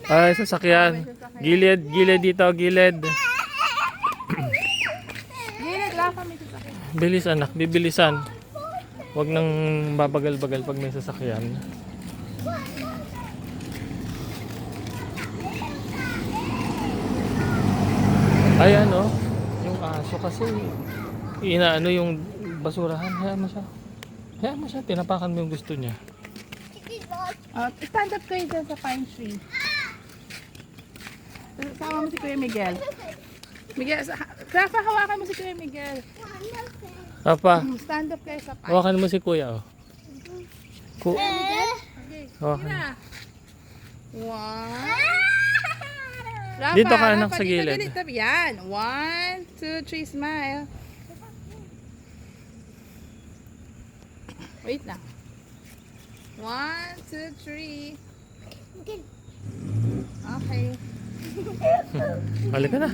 Ay, sasakyan. Gilid, gilid dito, gilid. Gilid, Rafa, may sasakyan. Bilis anak, bibilisan. Huwag nang babagal-bagal pag may sasakyan. Ayan oh, yung aso kasi inaano yung basurahan. Hayaan mo siya. Hayaan mo siya, tinapakan mo yung gusto niya. Stand up kayo dyan sa pine tree. Sama mo si Kuya Miguel. Miguel, Rafa, hawakan mo si Kuya Miguel. Papa, Stand up kayo sa pine. hawakan mo si kuya oh. Okay, Hawakan. na. One. Rafa, Dito ka, anak, Rafa, sa gilid. Dito. Yan. 1, 2, 3, smile. Wait lang. 1, 2, 3. Okay. Balik ka na.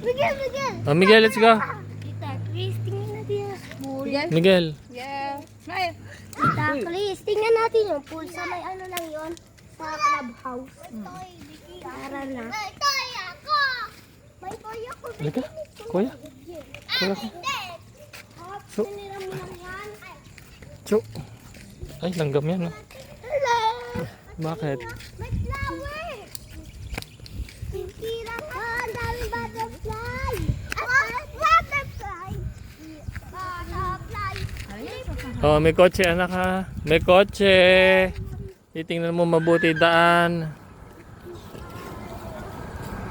Miguel, Miguel! Oh, Miguel, let's go. Tita Chris, tingnan natin yung pool. Miguel? Miguel. Yeah. Smile. Tita Chris, tingnan natin yung pool. Sa may ano lang yon sa clubhouse. Tara na. May toy ako! May toy ako. Balik ka. Kuya. Kuya ka. So, Tinira mo lang yan. so. Ay, langgam yan oh. Hello! Bakit? May flower! Tira ka! Ang daming butterfly! Butterfly! Butterfly! Oh, may kotse anak ha. May kotse. Titingnan mo mabuti daan.